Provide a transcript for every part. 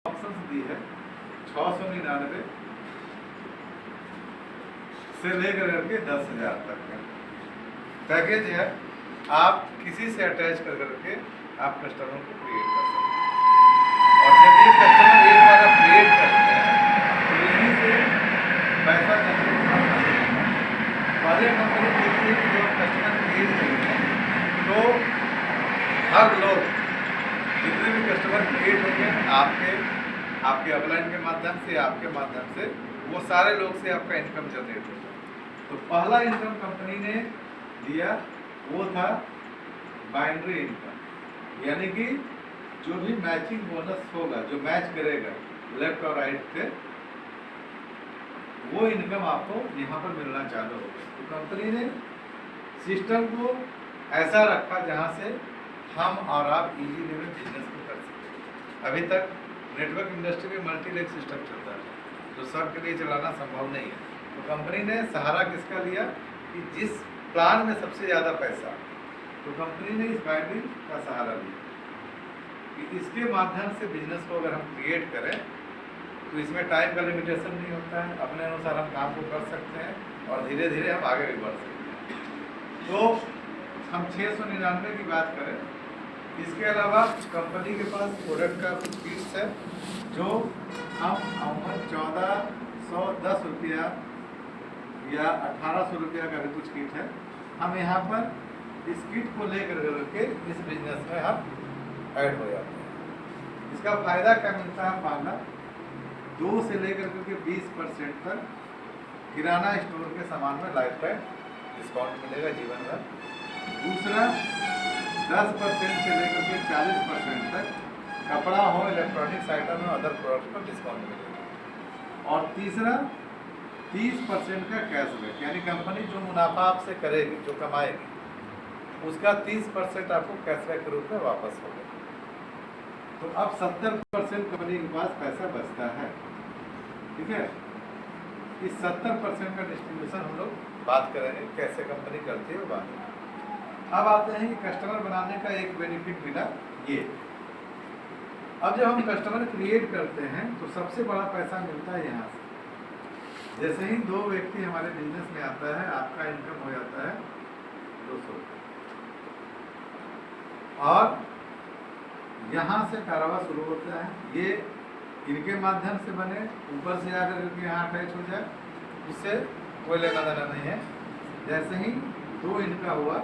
Option दी है 699 से लेकर करके 10,000 तक का पैकेज है। आप किसी से अटैच कर करके आप कस्टमर को क्रिएट कर सकते हैं। और जब ये कस्टमर एक बार आप क्रिएट करते हैं तो यहीं से पैसा जनरेट होना है। पहले कंपनी देखती है कि जो कस्टमर क्रिएट करेंगे तो हर लोग जितने भी कस्टमर क्रिएट होंगे आपके अपलाइन के माध्यम से, आपके माध्यम से, वो सारे लोग से आपका इनकम जनरेट होगा। तो पहला इनकम कंपनी ने दिया वो था बाइनरी इनकम, यानी कि जो भी मैचिंग बोनस होगा, जो मैच करेगा लेफ्ट और राइट से, वो इनकम आपको यहाँ पर मिलना चालू होगा। तो कंपनी ने सिस्टम को ऐसा रखा जहाँ से हम और आप इजीली में बिजनेस को कर सकते। अभी तक नेटवर्क इंडस्ट्री में मल्टीलेग सिस्टम चलता है जो सबके लिए चलाना संभव नहीं है। तो कंपनी ने सहारा किसका लिया कि जिस प्लान में सबसे ज़्यादा पैसा, तो कंपनी ने इस बाइनरी का सहारा लिया कि इसके माध्यम से बिजनेस को अगर हम क्रिएट करें तो इसमें टाइम का लिमिटेशन नहीं होता है, अपने अनुसार हम काम को कर सकते हैं और धीरे धीरे हम आगे भी बढ़ सकते हैं। तो हम 699 की बात करें, इसके अलावा कंपनी के पास प्रोडक्ट का कुछ किट्स है जो हम 1410 रुपया या 1800 रुपया का भी कुछ किट है। हम यहाँ पर इस किट को लेकर के इस बिजनेस में हम ऐड हो जाते हैं। इसका फायदा क्या मिलता है? पहला 2 से लेकर के 20% तक किराना स्टोर के सामान में लाइफ टाइम डिस्काउंट मिलेगा जीवन भर। दूसरा 10% से लेकर के 40% तक कपड़ा हो, इलेक्ट्रॉनिक्स आइटम हो, अदर प्रोडक्ट पर डिस्काउंट मिलेगा। और तीसरा 30% का कैशबैक, यानी कंपनी जो मुनाफा आपसे करेगी, जो कमाएगी, उसका 30% आपको कैशबैक के रूप में वापस होगा। तो अब 70% कंपनी के पास पैसा बचता है। ठीक है, इस 70% का डिस्ट्रीब्यूशन हम लोग बात करेंगे कैसे कंपनी करती है वो बात। अब आते हैं कि कस्टमर बनाने का एक बेनिफिट मिला ये। अब जब हम कस्टमर क्रिएट करते हैं तो सबसे बड़ा पैसा मिलता है यहाँ से। जैसे ही 2 व्यक्ति हमारे बिजनेस में आता है, आपका इनकम हो जाता है 200 रुपये। और यहाँ से कारोबार शुरू होता है। ये इनके माध्यम से बने, ऊपर से आकर के यहाँ अटैच हो जाए, उससे कोई लेना देना नहीं है। जैसे ही 2 इनका हुआ,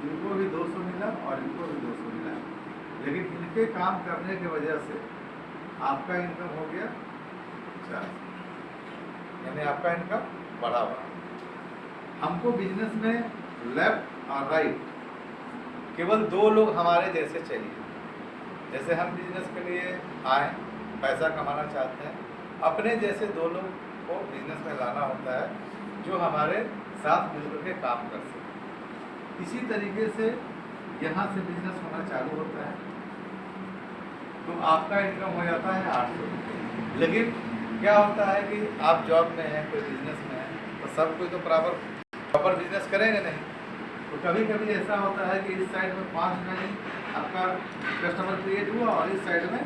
इनको भी 200 मिला और इनको भी 200 मिला, लेकिन इनके काम करने की वजह से आपका इनकम हो गया 400, यानी आपका इनकम बढ़ा हुआ। हमको बिजनेस में लेफ्ट और राइट केवल 2 लोग हमारे जैसे चाहिए। जैसे हम बिजनेस के लिए आए, पैसा कमाना चाहते हैं, अपने जैसे 2 लोग को बिजनेस में लाना होता है जो हमारे साथ मिलकर के काम कर सकें। इसी तरीके से यहाँ से बिजनेस होना चालू होता है तो आपका इनकम हो जाता है 800 रुपये। लेकिन क्या होता है कि आप जॉब में हैं, कोई बिजनेस में है, तो सब कोई तो प्रॉपर बिजनेस करेंगे नहीं। तो कभी कभी ऐसा होता है कि इस साइड में 5 नहीं आपका कस्टमर क्रिएट हुआ और इस साइड में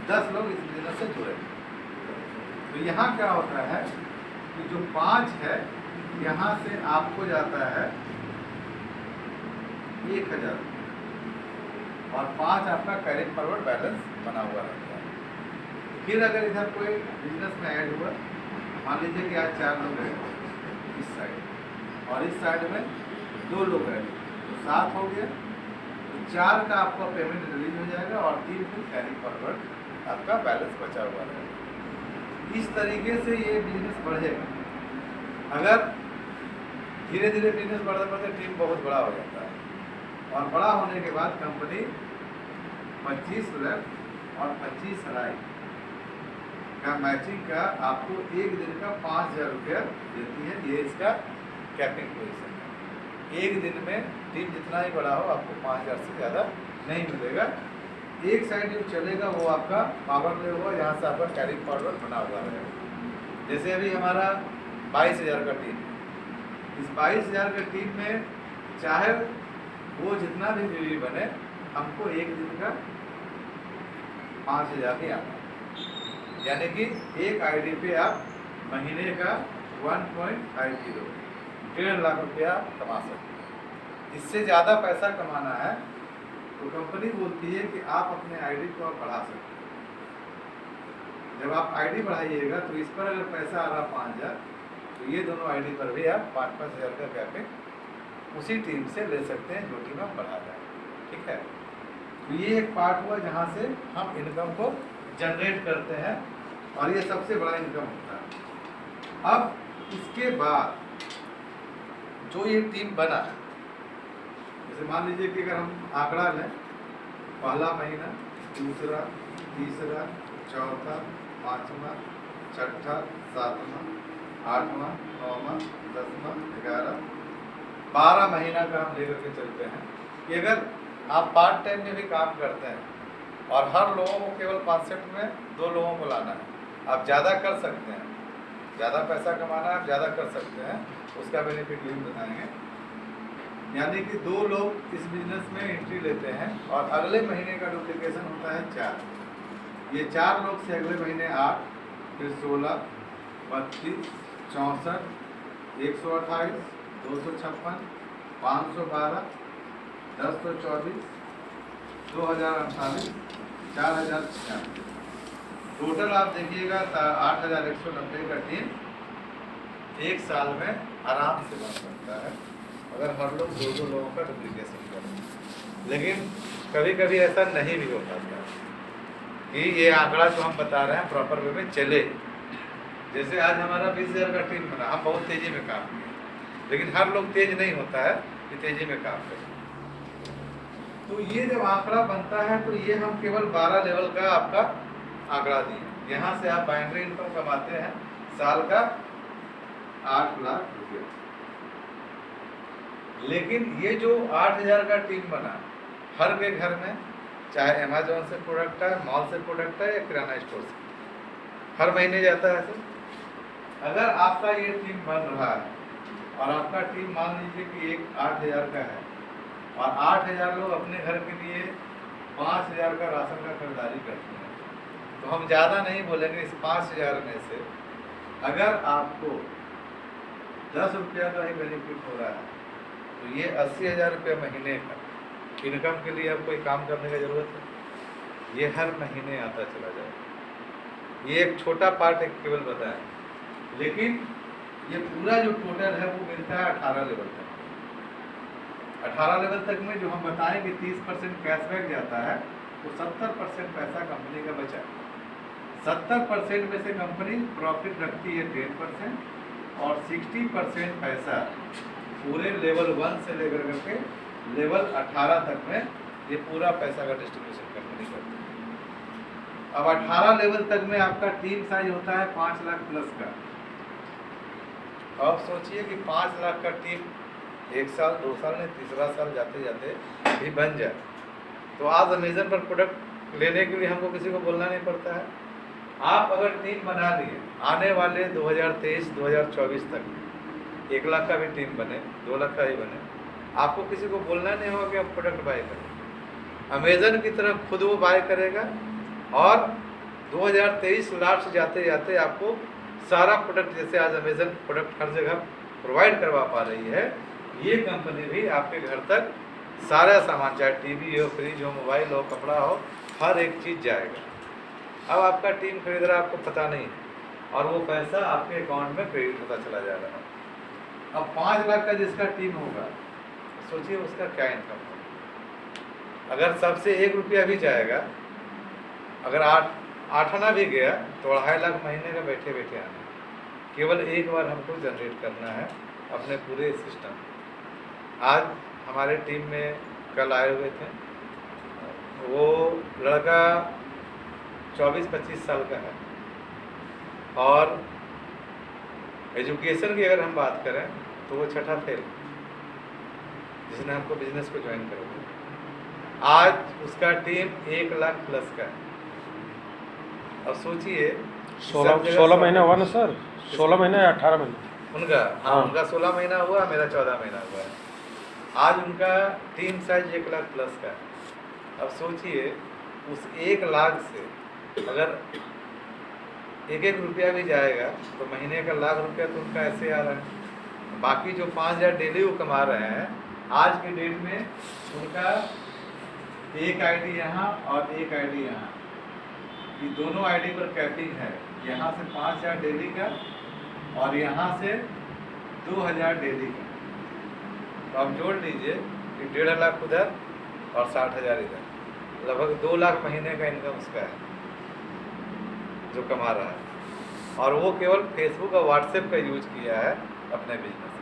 10 लोग इस बिजनेस से जुड़े। तो यहाँ क्या होता है कि जो 5 है, यहाँ से आपको जाता है 1000 और 5 आपका कैरी फॉरवर्ड बैलेंस बना हुआ रहता है। फिर अगर इधर कोई बिजनेस में ऐड हुआ, मान लीजिए कि आज 4 लोग हैं इस साइड और इस साइड में 2 लोग हैं, तो 7 हो गया। तो 4 का आपका पेमेंट रिलीज हो जाएगा और 3 फिर कैरी फॉरवर्ड आपका बैलेंस बचा हुआ रहेगा। इस तरीके से ये बिजनेस बढ़ेगा। अगर धीरे धीरे बिजनेस बढ़ते बढ़ते टीम बहुत बड़ा हो जाता है और बड़ा होने के बाद कंपनी 25 लेफ्ट और 25 राइट का मैचिंग का आपको एक दिन का 5000 रुपया देती है। ये इसका कैपिंग पोजीशन है। एक दिन में टीम जितना ही बड़ा हो आपको 5000 से ज़्यादा नहीं मिलेगा। एक साइड जो चलेगा वो आपका पावर ले होगा, जहाँ से आपका कैरी फॉरवर्ड बना हुआ रहेगा। जैसे अभी हमारा 22,000 का टीम, इस 22,000 का टीम में चाहे वो जितना भी बीवी बने, हमको एक दिन का 5,000 ही आता है। यानी कि एक आईडी पे आप महीने का 1.50 1.5 लाख रुपया आप कमा सकते हैं। इससे ज़्यादा पैसा कमाना है तो कंपनी बोलती है कि आप अपने आईडी को आप बढ़ा सकते हैं। जब आप आईडी बढ़ाइएगा तो इस पर अगर पैसा आ रहा 5,000 तो ये दोनों आईडी पर भी आप 5-5 हज़ार का पैकेज उसी टीम से ले सकते हैं जो टीम आप बढ़ा जाए। ठीक है, तो ये एक पार्ट हुआ जहाँ से हम इनकम को जनरेट करते हैं और ये सबसे बड़ा इनकम होता है। अब इसके बाद जो ये टीम बना है, जैसे मान लीजिए कि अगर हम आंकड़ा लें, पहला महीना, दूसरा, तीसरा, चौथा, पाँचवा, छठा, सातवां, आठवां, नौवां, 10वां, 11, 12 महीना का हम लेकर के चलते हैं कि अगर आप पार्ट टाइम में भी काम करते हैं और हर लोगों को केवल कॉन्सेप्ट में 2 लोगों को लाना है, आप ज़्यादा कर सकते हैं, ज़्यादा पैसा कमाना है आप ज़्यादा कर सकते हैं, उसका बेनिफिट भी बताएंगे। यानी कि 2 लोग इस बिजनेस में एंट्री लेते हैं और अगले महीने का डुप्लीकेशन होता है 4। ये 4 लोग से अगले महीने 8, फिर 16, 32, 64, 128, 256, 512, 1024, 2048, 4096। टोटल आप देखिएगा 8,190 का टीम एक साल में आराम से बन सकता है अगर हर लोग 2-2 लोगों का डुप्लीकेशन करें। लेकिन कभी कभी ऐसा नहीं भी हो पाता कि ये आंकड़ा जो हम बता रहे हैं प्रॉपर वे में चले। जैसे आज हमारा 20,000 का टीम बना, हम बहुत तेज़ी में काम किए, लेकिन हर लोग तेज नहीं होता है कि तेज़ी में काम करें। तो ये जब आंकड़ा बनता है तो ये हम केवल 12 लेवल का आपका आंकड़ा दिए। यहाँ से आप बाइनरी इनकम कमाते हैं साल का 8 लाख रुपये। लेकिन ये जो 8,000 का टीम बना, हर के घर में, चाहे अमेजोन से प्रोडक्ट है, मॉल से प्रोडक्ट है या किराना स्टोर से, हर महीने जाता है। तो अगर आपका ये टीम बन रहा है और आपका टीम मान लीजिए कि एक 8,000 का है और 8,000 लोग अपने घर के लिए 5,000 का राशन का खरीदारी करते हैं, तो हम ज़्यादा नहीं बोलेंगे। इस 5,000 में से अगर आपको 10 रुपया का ही बेनिफिट हो रहा है तो ये 80,000 रुपये महीने का इनकम के लिए अब कोई काम करने की ज़रूरत है, ये हर महीने आता चला जाएगा। ये एक छोटा पार्ट एक केवल बताएं, लेकिन ये पूरा जो टोटल है वो मिलता है 18 लेवल तक। 18 लेवल तक में जो हम बताएं कि 30% कैशबैक जाता है तो 70% पैसा कंपनी का बचा। 70% में से कंपनी प्रॉफिट रखती है 10% और 60% पैसा पूरे लेवल 1 से लेकर करके लेवल 18 तक में ये पूरा पैसा का डिस्ट्रीब्यूशन कंपनी करती है। अब 18 लेवल तक में आपका टीम साइज होता है 5 लाख प्लस का। अब सोचिए कि 5 लाख का टीम 1 साल 2 साल नहीं, तीसरा साल जाते जाते भी बन जाए तो आज अमेजन पर प्रोडक्ट लेने के लिए हमको किसी को बोलना नहीं पड़ता है। आप अगर टीम बना लिए, आने वाले 2023-2024 तक 1 लाख का भी टीम बने, 2 लाख का ही बने, आपको किसी को बोलना नहीं होगा कि आप प्रोडक्ट बाय करें। अमेजन की तरफ खुद वो बाय करेगा और 2023 लास्ट जाते जाते आपको सारा प्रोडक्ट, जैसे आज अमेजन प्रोडक्ट हर जगह प्रोवाइड करवा पा रही है, ये कंपनी भी आपके घर तक सारा सामान, चाहे टीवी हो, फ्रिज हो, मोबाइल हो, कपड़ा हो, हर एक चीज़ जाएगा। अब आपका टीम खरीद रहा है, आपको पता नहीं है और वो पैसा आपके अकाउंट में क्रेडिट होता चला जा रहा है। अब 5 लाख का जिसका टीम होगा, सोचिए उसका क्या इनकम होगा। अगर सबसे 1 रुपया भी जाएगा, अगर 8 आना भी गया तो 2.5 लाख महीने का बैठे बैठे आना। केवल एक बार हमको जनरेट करना है अपने पूरे सिस्टम। आज हमारे टीम में कल आए हुए थे, वो लड़का 24-25 साल का है और एजुकेशन की अगर हम बात करें तो वो 6ठा फेल, जिसने हमको बिजनेस को ज्वाइन कर दिया। आज उसका टीम 1 लाख प्लस का है। अब सोचिए 16 महीना हुआ ना सर, 16 महीना या 18 महीना उनका। हाँ, उनका 16 महीना हुआ, मेरा 14 महीना हुआ है। आज उनका टीम साइज 1 लाख प्लस का है। अब सोचिए उस 1 लाख से अगर एक एक रुपया भी जाएगा तो महीने का लाख रुपया तो उनका ऐसे आ रहा है। बाकी जो 5,000 डेली वो कमा रहे हैं, आज के डेट में उनका एक आईडी यहाँ और एक आईडी यहाँ, ये दोनों आईडी पर कैपिंग है। यहाँ से 5,000 डेली का और यहाँ से 2,000 डेली का, तो आप जोड़ लीजिए कि 1.5 लाख उधर और 60,000 इधर, लगभग 2 लाख महीने का इनकम उसका है जो कमा रहा है। और वो केवल फेसबुक और व्हाट्सएप का यूज किया है अपने बिजनेस।